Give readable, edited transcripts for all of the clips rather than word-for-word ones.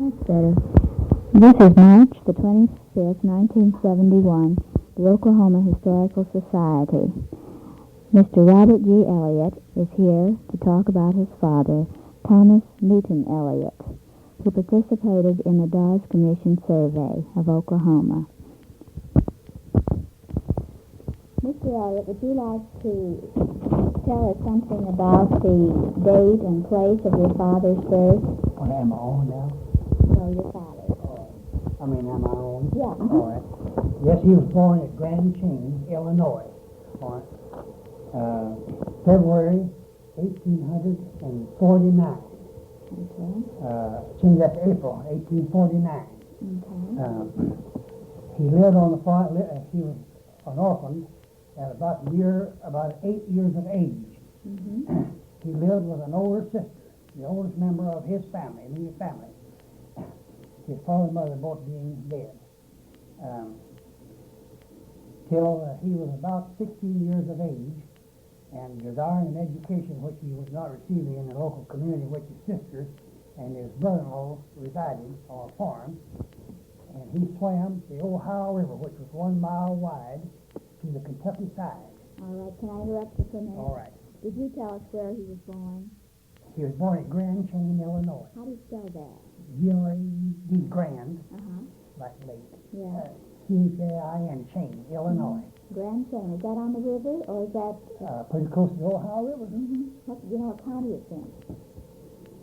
That's better. This is March the 25th, 1971, the Oklahoma Historical Society. Mr. Robert G. Elliott is here to talk about his father, Thomas Newton Elliott, who participated in the Dawes Commission survey of Oklahoma. Mr. Elliott, would you like to tell us something about the date and place of your father's birth? What am I on now? No, your father's. Am I on? Yeah. All right. Yes, he was born at Grand Chain, Illinois, on February 1849. Okay. Change that to April 1849. Okay. He lived on the farm. He was an orphan at about 8 years of age. Mm-hmm. He lived with an older sister, the oldest member of his family, immediate family. His father and mother both being dead. Till he was about 16 years of age, and desiring an education which he was not receiving in the local community in which his sister and his brother-in-law resided on a farm, and he swam the Ohio River, which was 1 mile wide, to the Kentucky side. All right. Can I interrupt you for a minute? All right. Did you tell us where he was born? He was born at Grand Chain, Illinois. How do you spell that? G-R-E-D, Grand, like lake. Yeah. C-H-A-I-N, Chain, Illinois. Grand Chain. Is that on the river, or is that... Pretty close to the Ohio River. Mm-hmm. Do you know what county it's in?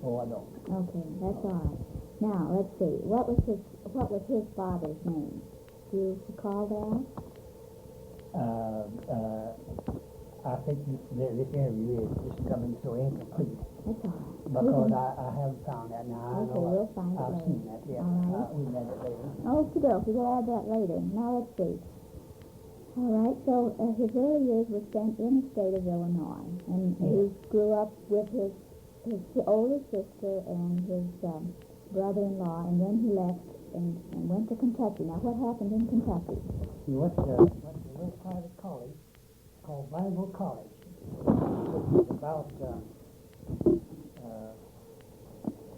Oh, I don't. Okay, that's all right. Now, let's see. What was his father's name? Do you recall that? I think this interview is just coming so incomplete. That's all right. Because I haven't found that now. Okay, we'll find it I've later. seen that, yeah. All right. We'll add it later. Okie dokie, we'll add that later. Now let's see. All right, so his early years were spent in the state of Illinois, and he grew up with his older sister and his brother-in-law, and then he left and went to Kentucky. Now, what happened in Kentucky? He went to a little private college called Blandville College, which is about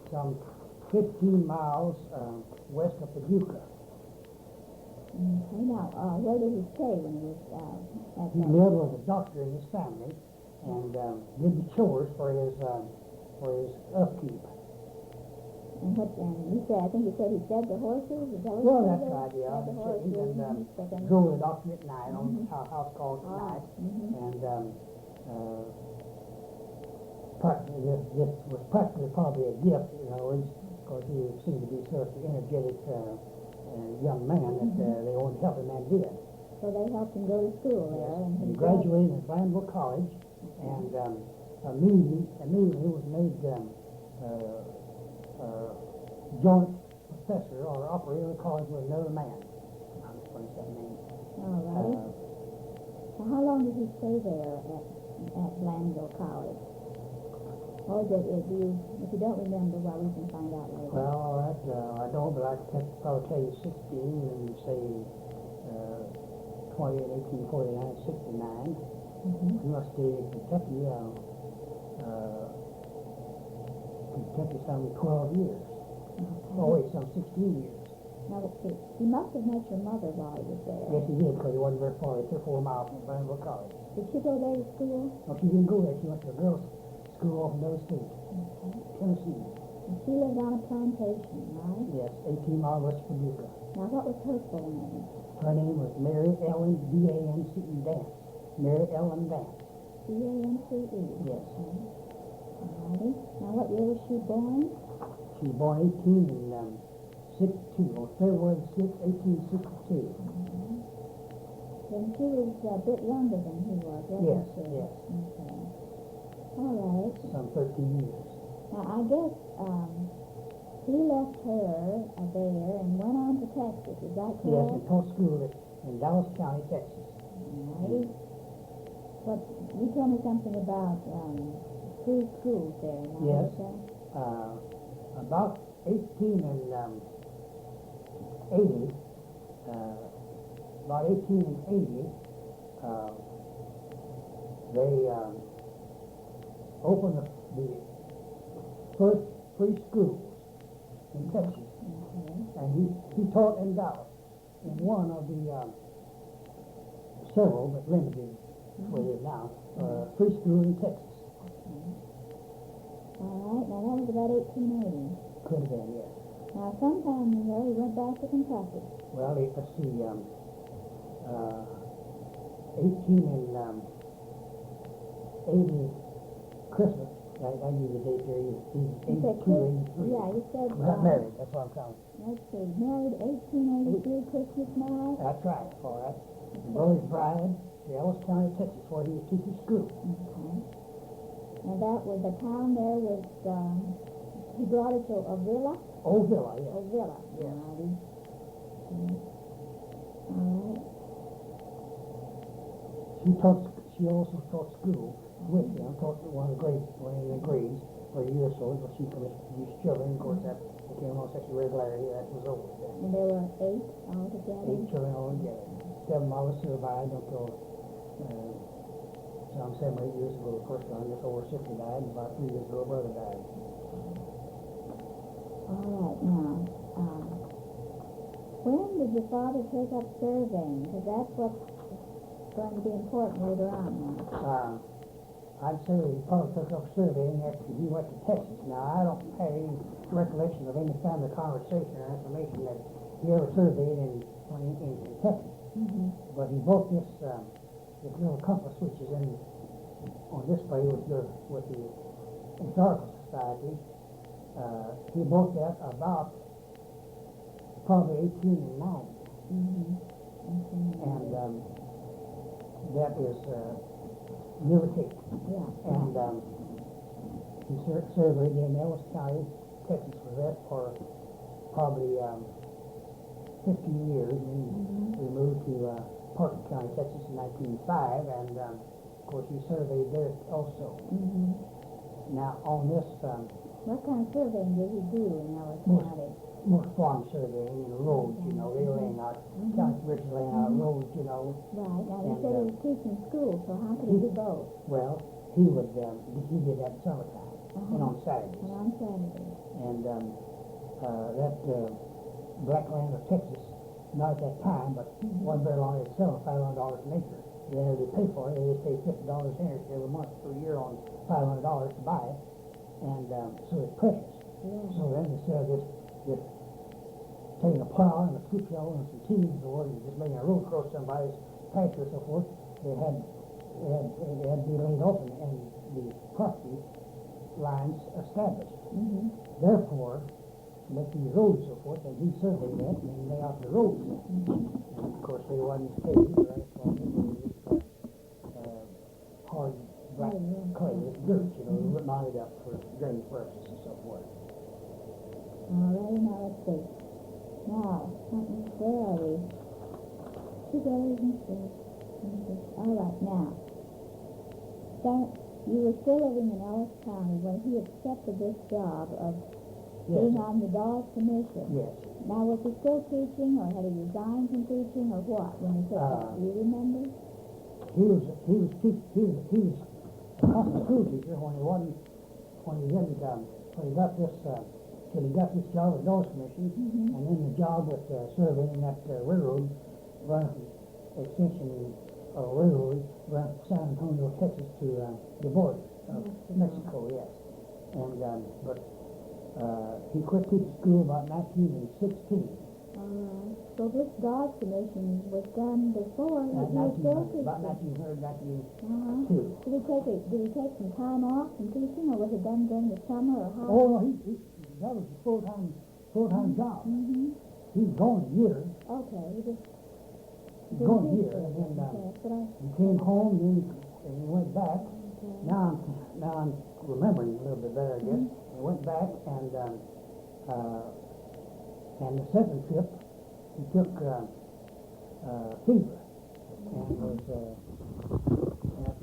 some 15 miles west of Paducah. Okay, now, where did he stay when he was at He that? lived with a doctor in his family and did the chores for his upkeep. And you said, I think you said he fed the horses? Is that what Well, you that's said? right, yeah. Fed the horses. And drove the doctor at night on the house calls at night. And this was practically probably a gift, because he seemed to be such an energetic young man that they wanted to help him and did. So they helped him go to school there. And he graduated at Blandville College, and immediately was made joint professor or operator of the college with another man. I'm just going to say name. All right. So how long did he stay there at Blandville College? Or if you don't remember, well, we can find out later. Well, all right, I don't, but I can probably tell you 16 and say 1849, 69. He must stay in Kentucky, some 12 years. Oh, wait, some 16 years. Now, let's see. He must have met your mother while he was there. Yes, he did, because he wasn't very far. It's 3 or 4 miles from Blandville College. Did she go there to school? No, she didn't go there. She went to a girls' school off in another state, Tennessee. And she lived on a plantation, right? Yes, 18 miles west of Paducah. Now, what was her full name? Her name was Mary Ellen, D-A-N-C-E, Dance. Mary Ellen Dance. D-A-N-C-E? Yes. Okay. All righty. Now, what year was she born? She was born 1862, on February 6, 1862. Then she was a bit younger than he was, wasn't she? Yes. Okay. All right. Some 13 years. Now, I guess he left her there and went on to Texas. Is that correct? Yes, and taught school in Dallas County, Texas. All right. But you told me something about 3 schools there. Now, Yes. what was that? About 1880, they opened the first free schools in Texas And he taught in Dallas in one of the several, but limited, where it is now, free school in Texas. All right, now that was about 1880. Could have been, yes. Now, sometime he went back to Kentucky. Well, let's see, 1880 Christmas. I give you the date there. You said 82, 83. Yeah, you said... Not married, that's what I'm counting. Let's see, married 1883 Christmas night. That's right, all right. Rose Bride, to Ellis County, Texas, where he was teaching school. Okay. And that was, the town there was, he brought it to Avila? Old Villa, yes. Avila. Yes. Alrighty. Okay. All right. She also taught school with him, taught one of the grades, for a year or so, but she produced children. Of course, that became almost such a regularity that was over then. And there were 8 altogether? 8 children altogether. 7 of us survived until some 7 or 8 years ago. The first one, just over 60, died, and about 3 years ago, a brother died. All right, now, when did your father take up surveying? Because that's what's going to be important later on now. I'd say he probably took up surveying after he went to Texas. Now, I don't have any recollection of any family conversation or information that he ever surveyed in Kentucky. Mm-hmm. But he bought this little compass, which is on display with the Historical Society. He bought that about probably 1890. Mm-hmm. And that is give or take. Yeah. And he surveyed in Ellis County, Texas, for that for probably 15 years. And then we moved to Parker County, Texas in 1905, and of course he surveyed there also. Mm-hmm. Now on this, What kind of surveying did he do in Ellis County? more farm surveying and roads, you know, they were laying out, County Commission laying out roads, you know. Right. Now, you And, said he was teaching school, so how could he do both? Well, he did that in summertime and on Saturdays. And on Saturdays. And that black land of Texas, not at that time, but wasn't very long, it's selling $500 an acre. They had to pay for it. They just pay $50 an acre every month per year on $500 to buy it. And so it's precious. Yeah. So then instead of just taking a plow and a scoop shovel and some teams or just making a road across somebody's pasture or so forth, they had to be laid off and the property lines established. Mm-hmm. Therefore, to make these roads so forth, they surveyed that and then lay out the roads. And of course, they wasn't paved or asphalt. It was hard black clay with dirt, you know, mounted up for drainage purposes and so forth. All right, now let's see. Now, where are we? 2 days and 6. All right, now. So, you were still living in Ellis County when he accepted this job of being on the Dawes Commission. Yes. Now, was he still teaching, or had he resigned from teaching, or what, when he took that? Do you remember? He was a constant school teacher when he got this till he got this job with the Dawes Commission, and then the job with surveying that railroad run extension of railroad run from San Antonio, Texas to the border of Mexico, yes. And but he quit teaching school about 1916. So this Dawes Commission was done before he was still teaching? About 1900, 1902. Did he take some time off from teaching, or was it done during the summer, or how? Oh, that was a full-time job. Mm-hmm. He was gone a year. Okay, he just... Gone a year, and then he came home, and he went back. Okay. Now I'm remembering a little bit better, I guess. He went back, and the second trip, he took fever, and was at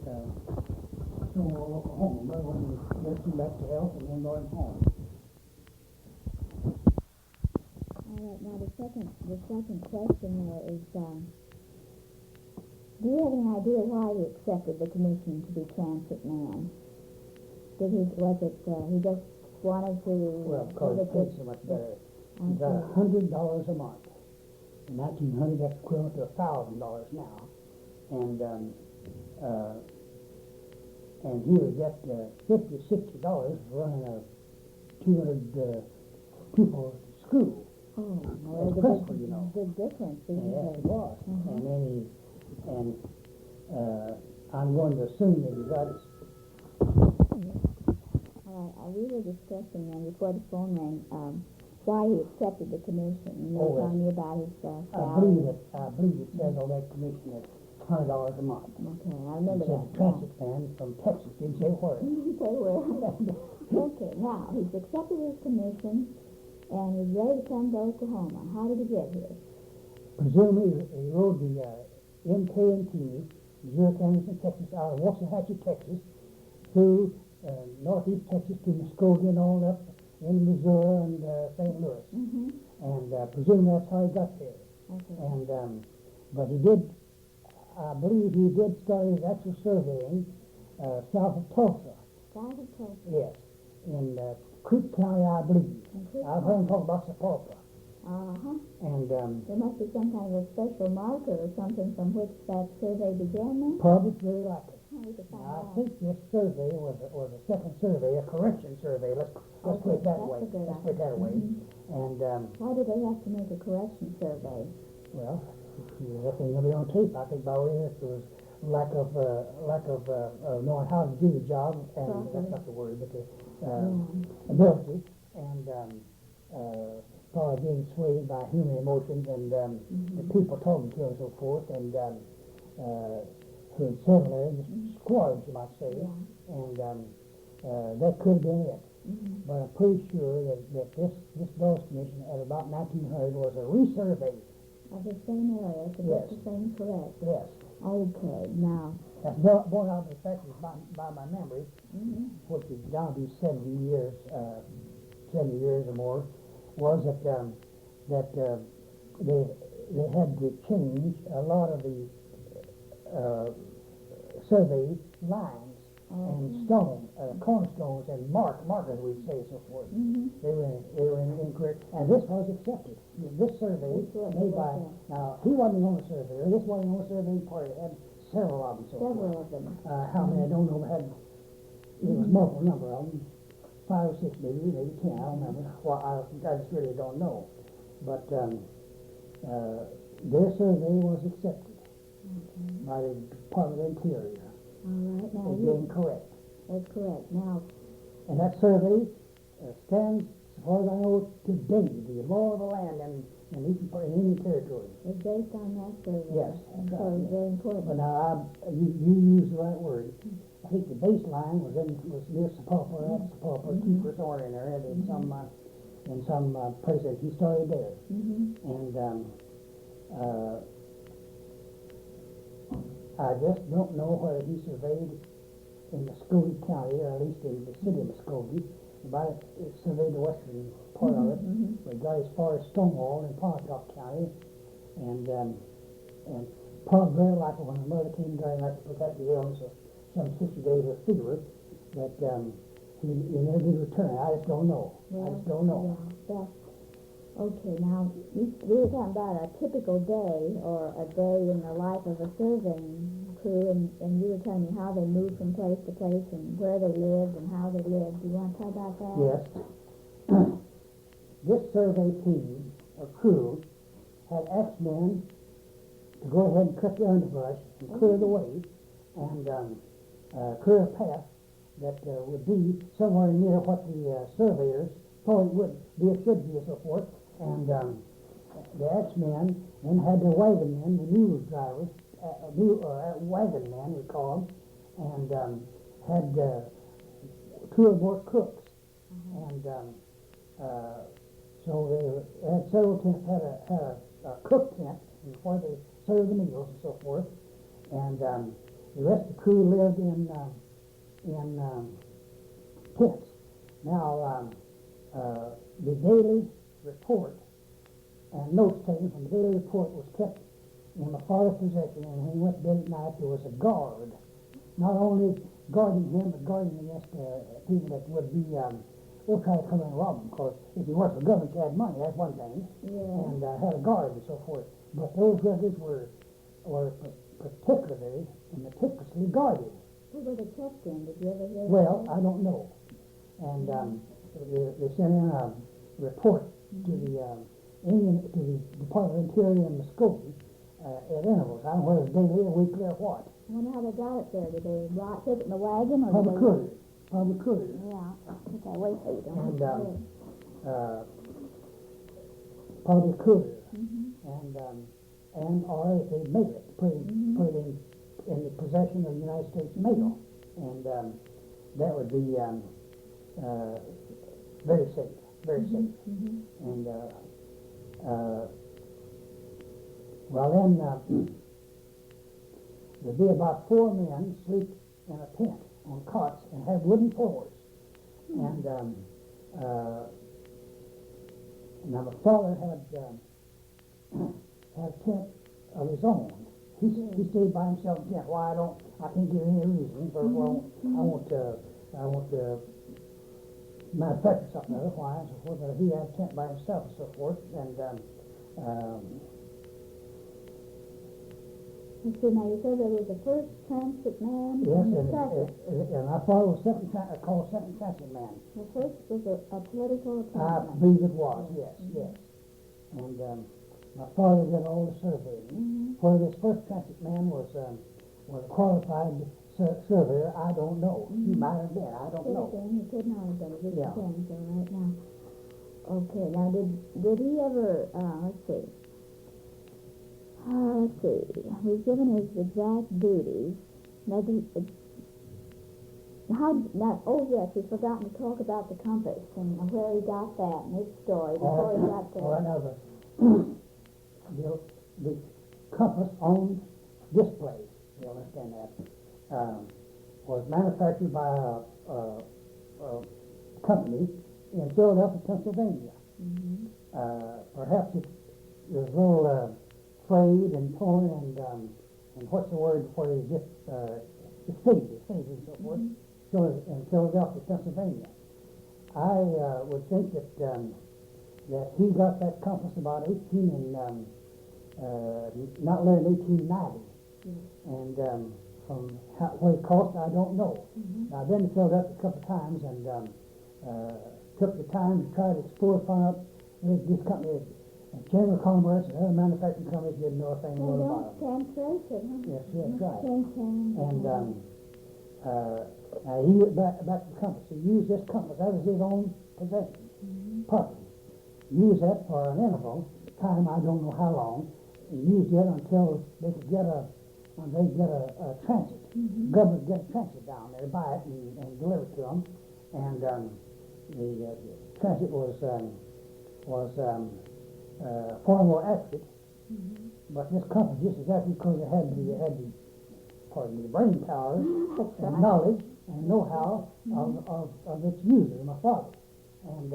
Stonewall, Oklahoma. But when he nursed him back to health, and then going home. All right, now the second question there is, do you have any idea why he accepted the commission to be transit man? He just wanted to... Well, because it paid so much better. He got $100 a month. In 1900, that's equivalent to $1,000 now. And he would get $50, $60 for running a 200 pupil school. Oh, well, As there's principal, a you know. big difference, isn't Yes, there? it was. Mhm. And then I'm going to assume that he got it. All right, we were discussing before the phone rang why he accepted the commission. You know, telling me about his salary. I believe it says on that commission that $100 a month. Okay, I remember It said that. Transcript man from Texas. Didn't say where. You say where? Okay, now he's accepted his commission and he's ready to come to Oklahoma. How did he get here? Presumably he rode the MK&T, Missouri, Kansas, and Texas, out of Waxahachie, Texas, through northeast Texas to Muskogee and all up in Missouri and St. Louis. Mm-hmm. And presumably that's how he got there. Okay. And but he did, I believe he did start his actual surveying south of Tulsa. South of Tulsa? Yes, in Creek County, I believe. I've heard him talk about Sapulpa. Uh-huh. And there must be some kind of a special marker or something from which that survey began then? probably very likely. Oh, we could find Now, I out. think this survey was a second survey, a correction survey. Let's put it that that's way. a good Let's put it that way. Mm-hmm. And why did they have to make a correction survey? well, that thing will be on tape. I think by the way it was lack of knowing how to do the job, and that's not the word, but the ability, and probably being swayed by human emotions and the people talking to him and so forth, and who had settled there, just squads, you might say, and that could have been it. But I'm pretty sure that this Dawes Commission at about 1900 was a resurvey. Of the same area, to get the same correct. Yes. Okay, now. That's born out of the fact that by my memory, which is down to 70 years or more, was that they had to change a lot of the survey lines and stone, cornerstones and markers, we'd say, so forth. They were incorrect, and this was accepted. This survey made by, now he wasn't the only surveyor. This wasn't the only surveying party. It had several of them. Several of them. How many I don't know. It was multiple number of them, 5 or 6 maybe 10. I don't remember. Well, I just really don't know. But their survey was accepted by the Department of Interior. All right, now It's incorrect. That's correct. Now, and that survey stands, as far as I know, today, the law of the land in any territory. it's based on that survey. Yes, And that's so right, it's very important. But now you used the right word. I think the baseline was near Sapulpa. That's Sapulpa, Keeper somewhere in there, in some place that he started there. And I just don't know whether he surveyed in Muskogee County, or at least in the city of Muskogee. He surveyed the western part of it, but he got as far as Stonewall in Pontotoc County, and probably very likely when the mother came down and to protect the illness of some 60 days or fever, that he never did return. I just don't know. Yeah. Okay, now, we were talking about a typical day, or a day in the life of a surveying crew, and you were telling me how they moved from place to place, and where they lived, and how they lived. Do you want to talk about that? Yes. This survey team, or crew, had X-men to go ahead and cut the underbrush and clear the way, and clear a path that would be somewhere near what the surveyors thought it would be, it should be, and so forth. And the X-men then had the wagon men, the mule drivers, wagon men, we call them, and had 2 or more cooks. And so they had several tents, had a cook tent where they served the meals and so forth. And the rest of the crew lived in tents. Now, the daily report and notes taken from the daily report was kept in my father's possession, and when he went to bed at night, there was a guard, not only guarding him, but guarding against people that would be we'll try to come in and rob them, because if you work for government, you had money, that's one thing, Yeah. and had a guard and so forth. But those records were particularly and meticulously guarded. Who were they kept in? Did you ever hear Well, that? I don't know. And they sent in a report to the to the Department of Interior and the school at intervals. I don't know whether it was daily or weekly or what. I wonder how they got it there. Did they take it in the wagon or Public did they? courier. Public courier. Yeah. Okay, wait till you don't. Public courier. Mm-hmm. And or if they mail it, put it in the possession of the United States mail, and that would be very safe, very safe. Mm-hmm. And well then there'd be about 4 men sleep in a tent on cots and have wooden floors, and now my father had a tent of his own. He stayed by himself in tent. Why I can't give any reason, but I won't manufacture something otherwise, and so forth. But he had a tent by himself and so forth, and let's see, now you said there was the first transit man yes, and the second. and my father was called second transit man. The first was a political I appointment. believe it was, yes. And my father did all the surveying. Whether this first transit man was a qualified surveyor, I don't know. He might have been, I don't know. He could not have been. It just Yeah. depends, all right now. Okay, now did he ever, let's see. We've given his exact duties. Now, yes, we've forgotten to talk about the compass and where he got that and his story before he got there. All right, now the compass on display, you understand that, was manufactured by a company in Philadelphia, Pennsylvania. Perhaps it was a little frayed and torn and what's the word for it? Just it's faded and so forth. So in Philadelphia, Pennsylvania, I would think that he got that compass about not later than 1890, and from what it cost, I don't know. Now, I've been to Philadelphia a couple of times and took the time to try to explore, find out this company. Chamber of Commerce and other manufacturing companies didn't know a thing more about them. Translation, huh? Yes, that's right. And he went back to the compass. He used this compass. That was his own possession, property. Used that for an interval, time I don't know how long. He used it until they could get a transit. Government get a transit down there, buy it and deliver it to them. And the transit was far more accurate, but this compass just exactly because it had the brain power and knowledge and know-how of its user, my father. And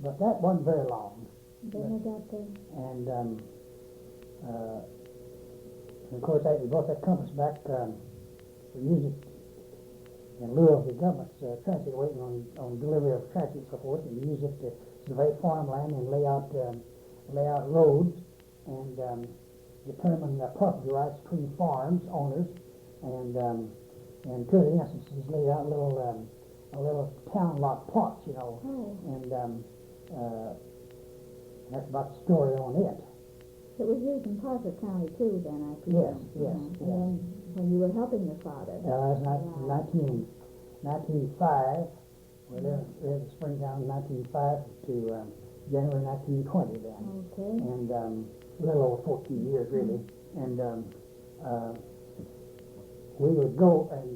but that wasn't very long. Then I got there. And of course, we brought that compass back. We used it in lieu of the government's transit, waiting on delivery of transit and so forth, and we used it to survey farmland and lay out roads and determine the property rights between farms owners, and to the instances laid out little town lot plots, and that's about the story on it. It was used in Parker County too, then, I presume. Yes. And then when you were helping your father. That was 1905. We lived in Springtown in 1905 to January 1920 then. Okay. And a little over 14 years really. And we would go and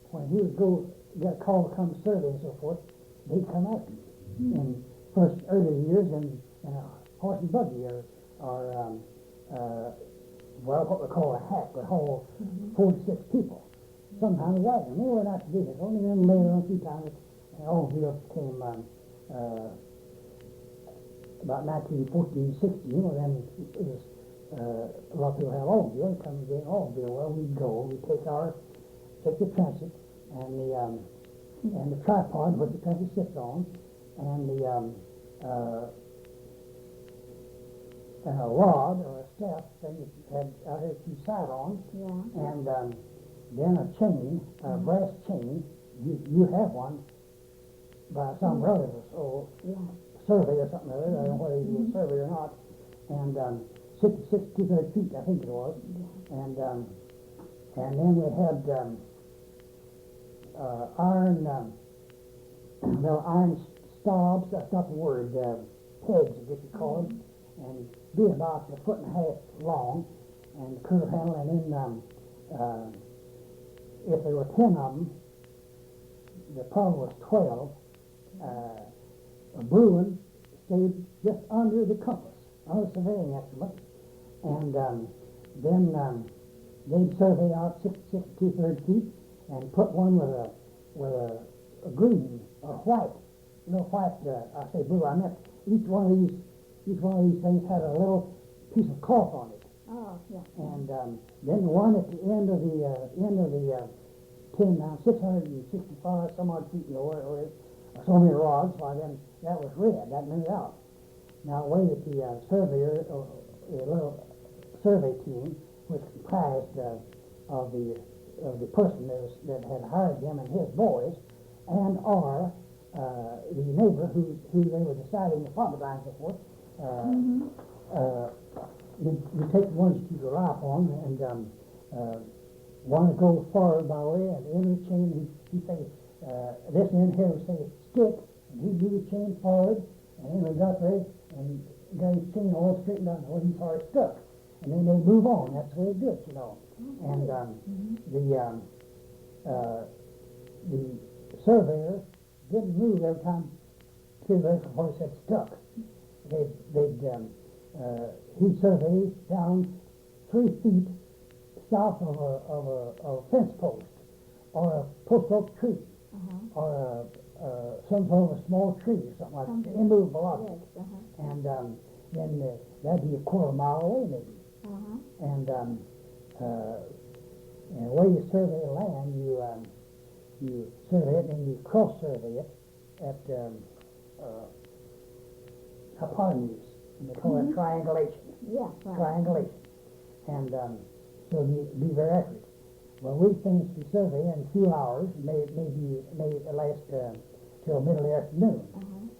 when he would go get a call to come survey and so forth, they'd come after him. In first early years in a horse and buggy or what we call a hack, would haul 4 to 6 people. Sometimes a wagon. They were not to do this. Only then later on a few times automobiles came about 1914, 16, then it was a lot of people have automobiles, come and get an automobile. Well, we'd go, we'd take the transit and the tripod which the transit sits on, and the rod or a staff thing that had out here to side on, Yeah. and then a chain, a brass chain. You have one by some relative or Yeah. survey or something or other. I don't know whether he was a survey or not. And 62 feet, I think it was. And then we had iron, iron stobs. That's not the word. Pegs, I guess you call them, and be about a foot and a half long, and curve handle. And then if there were 10 of them, the problem was 12. A Bruin stayed just under the compass, on the surveying instrument, and then they'd survey out 62 feet and put one with a green or white, white. I say blue. I meant each one of these things had a little piece of cloth on it. Oh, yeah. And then the one at the end of the 10 now 665 some odd feet, or so many rods. Why then that was red. That meant out. Now the way that the surveyor, the little survey team, which comprised of the person that had hired him and his boys, and or the neighbor who they were deciding the property lines and so forth. You take the ones that you rely upon, and one that goes forward by way, and the end of the chain, he say, this end here would say stick, and he'd do the chain forward, and then we got there, and got his chain all straightened out where he saw it stuck. And then they move on. That's the way it did, And the surveyor didn't move every time till the horse had stuck. He'd survey down 3 feet south of a fence post, or a post oak tree, or some sort of a small tree or something like that, immovable object. Yes, And then that'd be a quarter mile away maybe. And the way you survey land, you survey it and you cross survey it at hypotenuse, and they call it triangulation. Yeah, right. Triangulation, and so be very accurate. Well, we finished the survey in a few hours. May last till middle of the afternoon.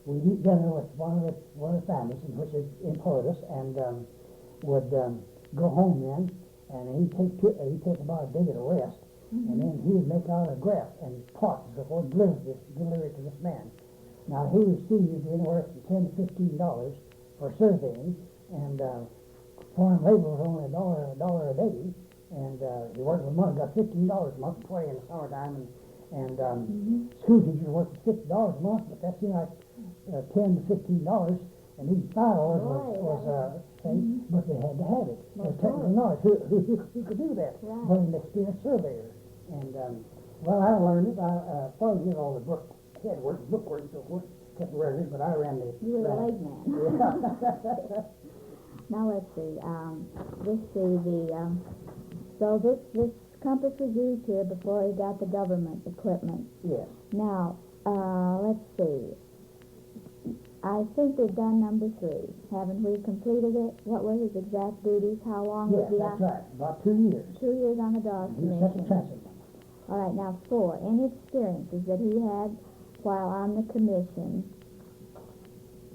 We'd eat dinner with one of the families in which had employed us, and would go home then, and he'd take about a day to rest, and then he would make out a graph and plot and so forth, deliver it to this man. Now he received anywhere from $10 to $15 for surveying, and farm labor was only $1 a day, and he worked with money, got $15 a month, $20 in the summertime, and school teachers worked for $50 a month, but that seemed like $10 to $15, and these $5 was thing, but they had to have it. It was technical knowledge. Who could do that? Right. But an experienced surveyor. And well, I learned it. I probably did all the bookwork and so forth, kept the records, but I ran the. You were the leg man. Yeah. Now let's see. So this compass was used here before he got the government equipment. Yes. Now, let's see. I think we've done number 3. Haven't we completed it? What were his exact duties? How long was he Yes, on? that's right. About 2 years. 2 years on the dog He was second commission. transient. All right, now 4. Any experiences that he had while on the commission,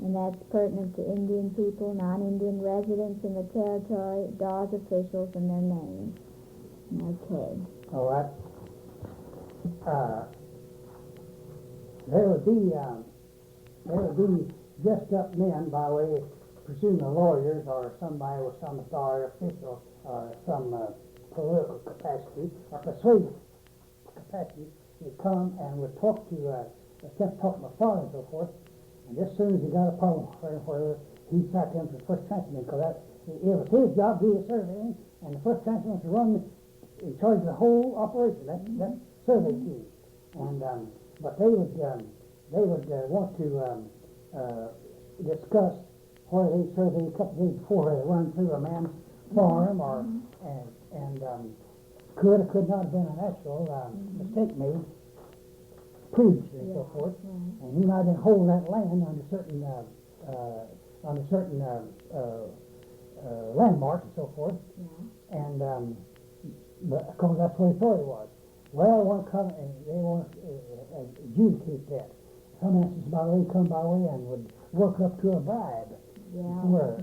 and that's pertinent to Indian people, non-Indian residents in the territory, Dawes officials, and their names. Okay. All right. There would be dressed up men by way of presumably lawyers or somebody with some authority, official, or some political capacity or persuasive capacity. Would come and would talk to my father and so forth. And just as soon as he got a problem where he sat down to the first transient, because it was his job to do the surveying, and the first transient was to run in charge of the whole operation. That survey team. And but they would want to discuss where they surveyed a couple days before they run through a man's farm, or and could or could not have been an actual mistake made. previously and so Yeah, forth. right. And he might have been holding that land under certain landmarks and so forth. Yeah. And but of course that's where he thought he was. Well, they want to adjudicate that. Some instances, by the way, come by way and would work up to a bribe. Yeah. Where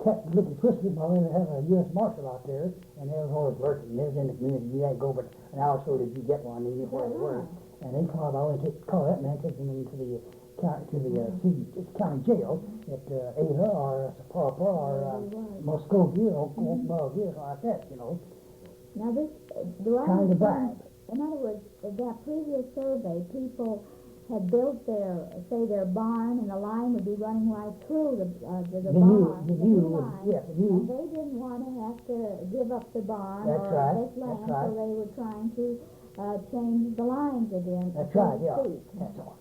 Captain Licky Twisted, by the way, they have a U.S. Marshal out there, and they was always lurking. They was in the community. You had to go, but an hour or so did you get one, and you knew where they were. And they call by the way, call that man, take him into the county jail at Ada or Sapulpa or Muskogee or Oakmulgee or like that, you know. Now this, do I Kind of understand, bribe. in other words, that previous survey, people had built their barn, and the line would be running right through the barn, the new line, and they didn't want to have to give up the barn or this land, so they were trying to change the lines again. That's right, yeah. That's all.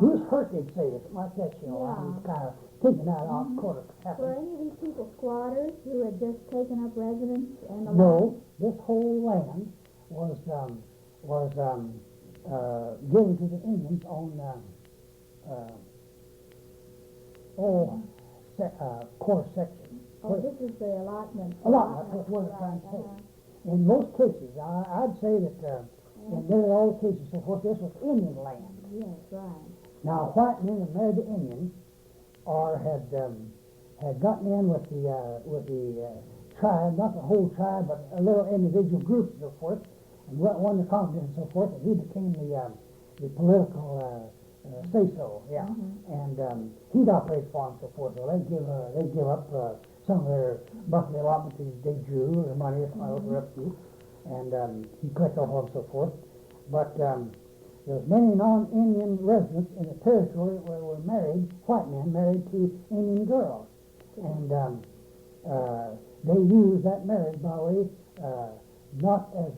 Who's hurt, they'd say, something like that, you know. Yeah. I was kind of thinking that off quarter Were happened. any of these people squatters who had just taken up residence in the No, this whole land was given to the Indians on quarter section. Oh, this is the allotment. Allotment, that's what we're trying to say. In most cases, I'd say that in nearly all cases, so forth, this was Indian land. Yes, right. Now, white men that married the Indians or had gotten in with the tribe, not the whole tribe, but a little individual groups and so forth, and won the confidence and so forth, and he became the political say-so, yeah. And he'd operate for them and so forth, so they'd give up some of their monthly allotment they drew, or money if I was up to, and he'd collect off of them and so forth. But there's many non-Indian residents in the territory where were married, white men married to Indian girls. And they used that marriage, by the way, not as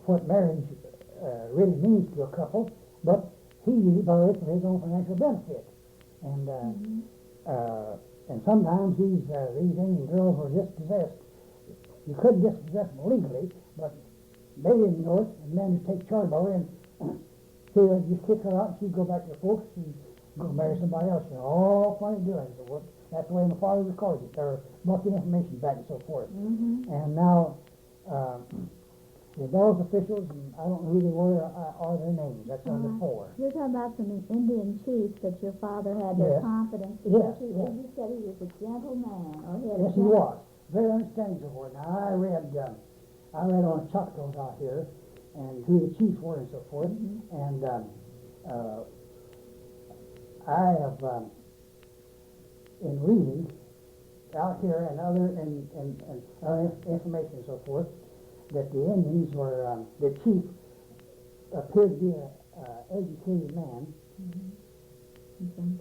what marriage really means to a couple, but he used it, by the way, for his own financial benefit. And sometimes these Indian girls were dispossessed. You couldn't dispossess them legally, but they didn't know it, and men would take charge of her, and she would just kick her out, and she'd go back to her folks and go marry somebody else. You know, all funny doings. That's the way my father records it. There brought the information back and so forth. And now, those officials, and I don't know who they were or their names. That's number 4. You're talking about some Indian chiefs that your father had their confidence. Yes, You said he was a gentleman. Yes, he was. Very understanding so forth. Now, I read on Choctaws out here, and who the chiefs were and so forth, and I have, in reading out here and other information and so forth, that the Indians were, the chief appeared to be an educated man.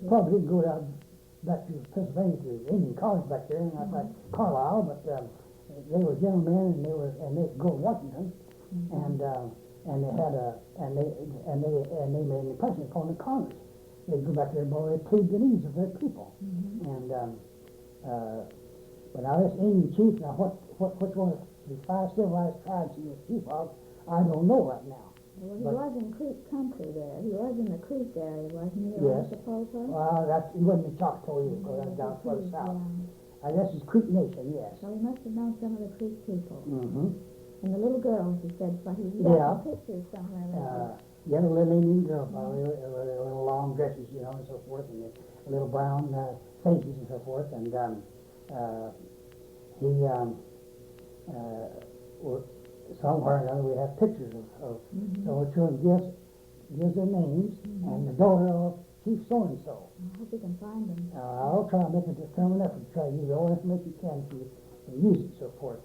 Probably didn't go down back to Pennsylvania to the Indian college back there, and like Carlisle, but they were gentlemen, and they could go to Washington, and they had and they made an impression upon the Congress. They'd go back there and they plead the needs of their people, and but now this Indian chief, now which one of the 5 civilized tribes he was chief of, I don't know right now. Well, he was in Creek country there. He was in the Creek area, wasn't he? Yes. Well, He wasn't in Choctaw either, because that's down further south. I guess it's Creek Nation, yes. So he must have known some of the Creek people. Mm-hmm. And the little girls, he said, but he got some pictures somewhere. The little Indian girls, with little long dresses, you know, and so forth, and the little brown faces and so forth, and somewhere or another we have pictures of so the children gives their names, and the daughter of Chief so-and-so. I hope you can find them. I'll try to make a determined effort to try to give you all the information you can to use it and so forth.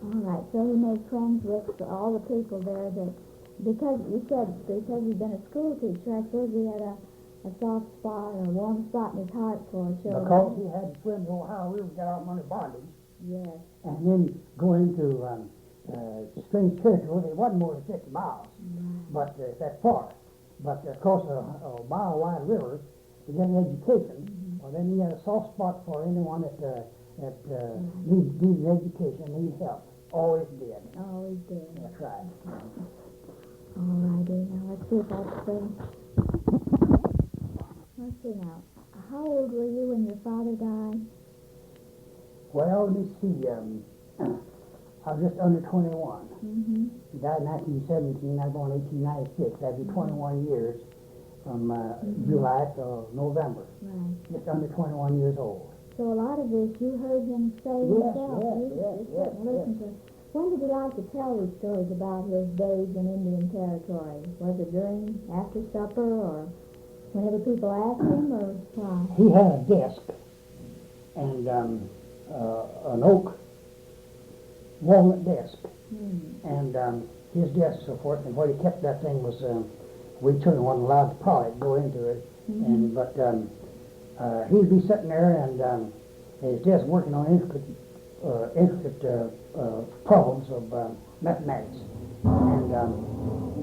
All right, so he made friends with all the people there that, because you said, because he'd been a school teacher, I suppose he had a soft spot or a warm spot in his heart for children. Because he had to swim the Ohio River, get out from under bondage. Yes. And then go into strange territory. It wasn't more than 50 miles, but that far. But of course, a mile-wide river to get an education. Well, then he had a soft spot for anyone that needed education, needed help. Always did. Always did. That's right. All righty. Now let's see if that's true. Let's see now. How old were you when your father died? Well, let me see. I was just under 21. Mm-hmm. He died in 1917. I was born in 1896. That'd be 21 years from July to November. Right. Just under 21 years old. So a lot of this you heard him say himself. Yes. Listen to. When did he like to tell these stories about his days in Indian Territory? Was it during, after supper, or whenever people asked him, or why? He had a desk and an oak walnut desk. And his desk and so forth, and where he kept that thing was, we children weren't allowed to probably go into it, but he'd be sitting there and his desk working on intricate problems of mathematics, and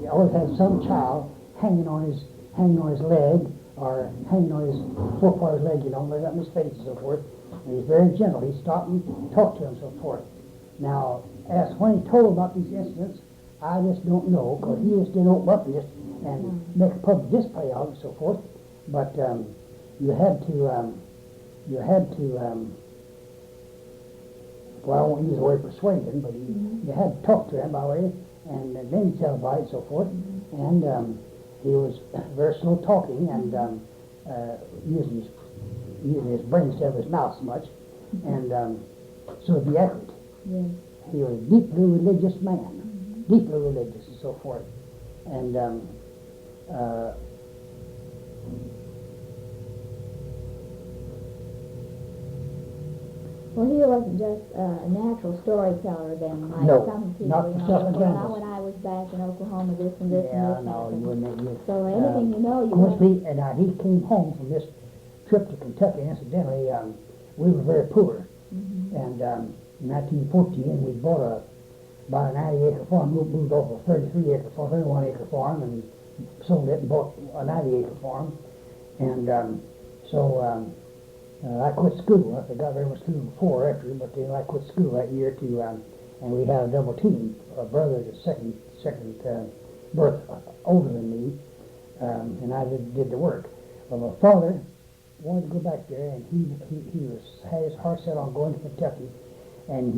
he always had some child hanging on his leg, or hanging on his forepart of his leg, right up in his face and so forth, and he's very gentle. He'd stop and talk to him and so forth. Now, as when he told about these incidents, I just don't know, because he just didn't open up and make a public display of it and so forth. But you had to, well, I won't use the word persuasion, but you had to talk to him by way, and then he'd tell about it and so forth. And he was very slow talking and using his brain instead of his mouth so much, and so it'd be accurate. Yes. He was a deeply religious man, deeply religious and so forth. And well, he wasn't just a natural storyteller then, like No, some people, not when I was back in Oklahoma, this and this and this no, you happened. wouldn't. So anything you know, you Of course, have. he came home from this trip to Kentucky. Incidentally, we were very poor, and in 1914 we bought about a 90-acre farm. We moved off a 33-acre farm, 31-acre farm, and sold it and bought a 90-acre farm. And I quit school. I got very much school before or after, but then I quit school that year too. And we had a double team. A brother, the second birth, older than me, and I did the work. But my father wanted to go back there, and he had his heart set on going to Kentucky, and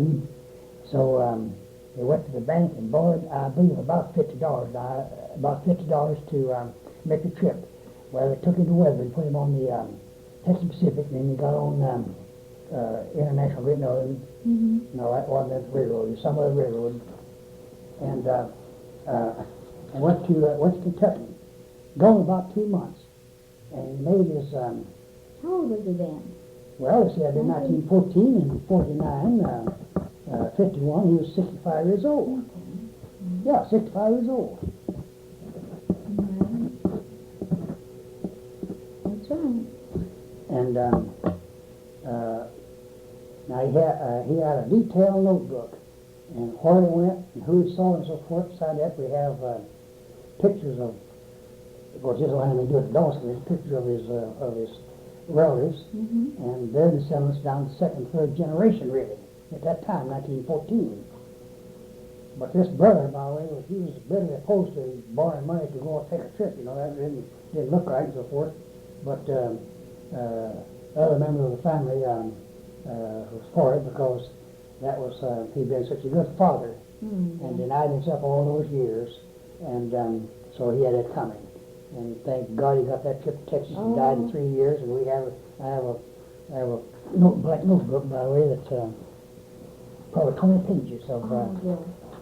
they went to the bank and borrowed, I believe, about $50 to make the trip. Well, they took him to Weather and put him on the Texas Pacific, and then he got on International Great Northern. No, that wasn't that railroad. It was some other railroad, and went to Kentucky. Gone about 2 months, and he made his. How old was he then? Well, let's see, in 1914 and 49, 51, he was 65 years old. Yeah, 65 years old. That's right. And now he had a detailed notebook, and where he went and who he saw and so forth. Beside that, we have pictures of course, this is when they do it at Dawson, pictures of his relatives, and their descendants down to second, third generation, really, at that time, 1914. But this brother, by the way, he was really opposed to borrowing money to go and take a trip. That didn't look right and so forth. But other members of the family was for it, because that was he'd been such a good father and denied himself all those years, and so he had it coming. And thank God he got that trip to Texas and died in 3 years. And I have a black notebook, by the way, that's probably 20 pages of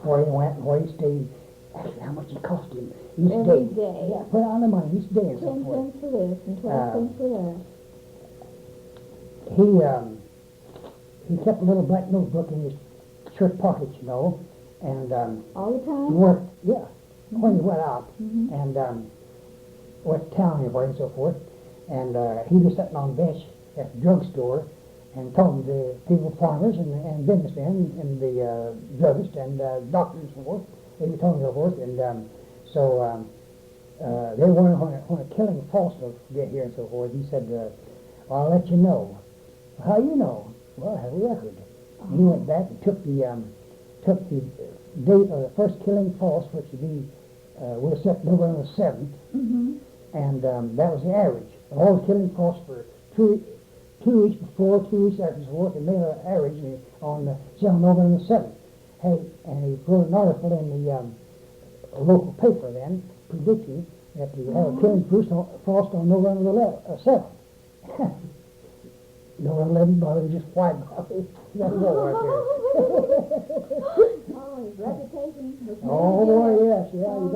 where he went, where he stayed, actually how much it cost him each Every day. day. Yeah, put on the money each day and so 10 forth. cents for this and 12 cents for that. He kept a little black notebook in his shirt pocket, and all the time? he worked, when he went out, and went to town everywhere and so forth, and he was sitting on a bench at the drugstore and talking to people, farmers and businessmen and the druggists and doctors and so forth. They were talking and so forth, and they wondered when a killing false will get here and so forth. He said, I'll let you know. How you know? Well, I have a record. And he went back and took the date of the first killing false, which would be was set November the 7th, and that was the average. And all the killing costs for 2 weeks before, 2 weeks after, so forth, and made an average on November the 7th. Hey, and he wrote an article in the local paper then, predicting that the killing frost on November the 7th. November 11th, but it was just white. That's war right there. Oh, his reputation was Oh, boy, yes, yeah. Oh,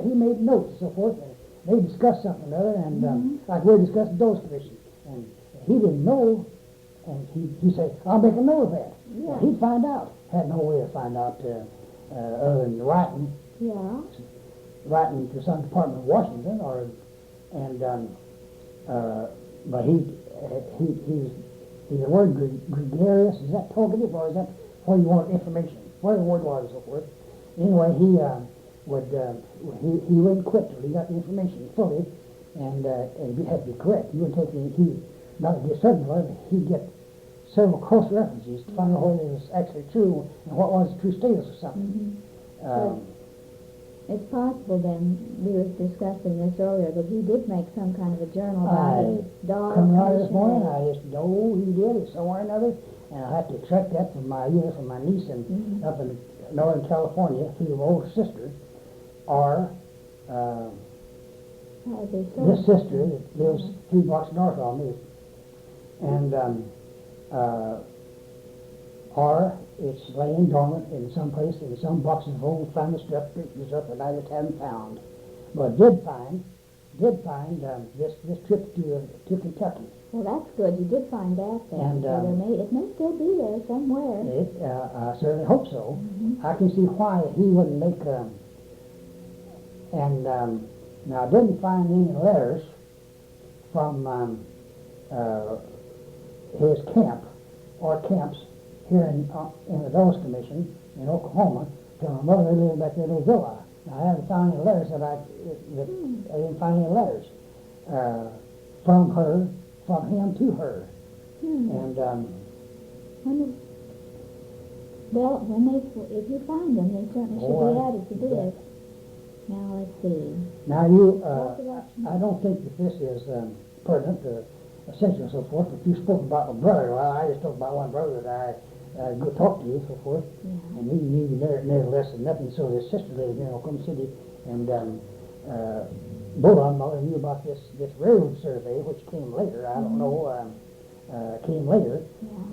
He made notes and so forth, and they discussed something or other, and like we discussed the Dose Commission, and he didn't know, and he said, I'll make a note of that. Yeah. Well, he'd find out. Had no way to find out other than writing. Yeah. Writing to some department of Washington, but he's the word gregarious. Is that talkative, or is that where you want information? Where the word was, and so forth. Anyway, he wouldn't quit till he got the information fully, and he had to be correct. He wouldn't take he not to get certain of it. He'd get several cross references to find out whether it was actually true and what was the true status of something. It's possible then, we were discussing this earlier, that he did make some kind of a journal about his dog. Coming out this morning, I just know he did it somewhere or another, and I have to extract that from my niece up in Northern California through my older sister, or this sister that lives 3 blocks north of me, and or it's laying dormant in some place in some boxes of old family stuff, pictures up that I just haven't found. But did find this trip to Kentucky. Well, that's good. You did find that then. And So it may still be there somewhere. I certainly hope so. I can see why he wouldn't make now I didn't find any letters from his camp or camps here in the Dose Commission in Oklahoma till my mother lived back there in Ozilla. Now, I haven't found any letters I didn't find any letters from him to her. And if you find them, they certainly should be added to this. Now let's see. Now I don't think that this is pertinent to essential and so forth, but you spoke about my brother. Well, I just talked about one brother that I go talk to you and so forth, and he knew never less than nothing. So his sister lived in Oklahoma City, and both of them knew about this railroad survey, which came later. I don't know, came later.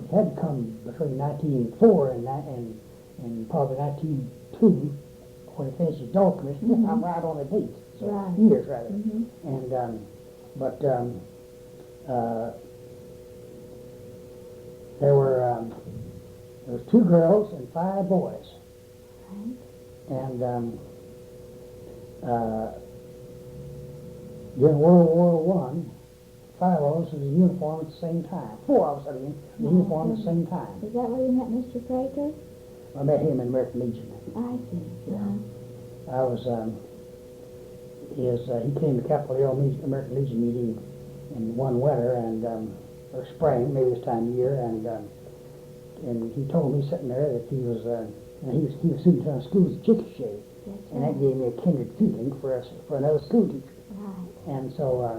It had to come between 1904 and probably 1902 when it finished the Dole Commission. I'm right on the date, so years rather. And there was 2 girls and 5 boys. And during World War I, 5 of us was in uniform at the same time. 4 of us, in uniform at the same time. Is that where you met Mr. Fraker? I met him in American Legion. I see. I was, he came to Capitol Hill American Legion meeting in one winter or spring, maybe this time of year, and he told me sitting there that he was soon to school as a Chickasha, and that gave me a kindred feeling for another school teacher. And so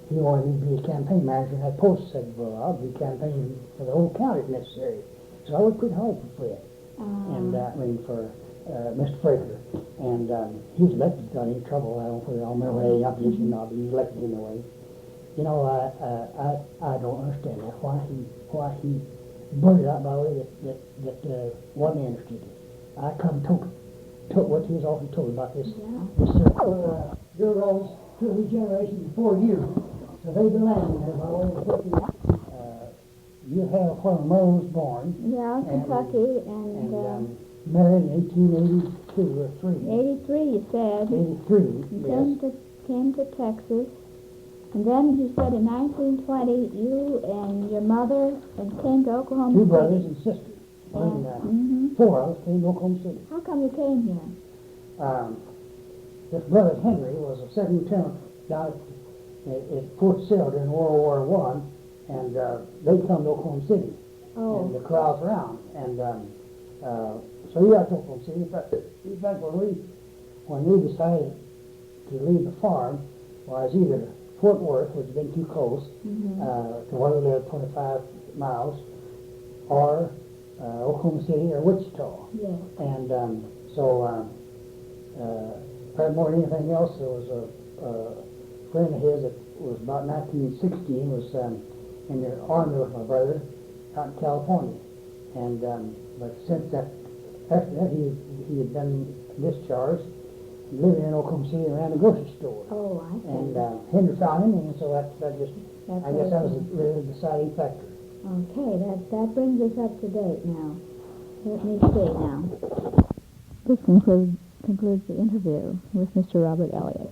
he wanted me to be a campaign manager, and I said, well, I'll be campaigning for the whole county if necessary. So I worked pretty hard for Fred, and for Mr. Fraker, and he was elected without any trouble. I don't remember any opposition, he was elected anyway. You know, I don't understand that, why he blurted out by the way that wasn't interested. I come took what he was often told about this. Your roles 2 generations before you, so they've been landing there by way of you have where Mo was born. Yeah, Kentucky, and married in 1882 or 3. 83, you said. 83, yes. Came to Texas. And then you said in 1920 you and your mother came to Oklahoma City. 2 brothers and sisters. 4 of us came to Oklahoma City. How come you came here? This brother Henry was a 2nd lieutenant down at Fort Sill during World War I, and they come to Oklahoma City and the crowds around. And So he got to Oklahoma City. In fact, when we decided to leave the farm, was either Fort Worth, which had been too close, to where we lived, 25 miles, or Oklahoma City or Wichita. Yes. And probably more than anything else, there was a friend of his that was about 1916, was in the Army with my brother out in California. And but since that, after that, he had been discharged, living in Oklahoma City and ran a grocery store. Oh, I see. And Henry found him, and so that just, That's I guess that was right. really the deciding factor. Okay, that brings us up to date now. Let me see now. This concludes the interview with Mr. Robert Elliott.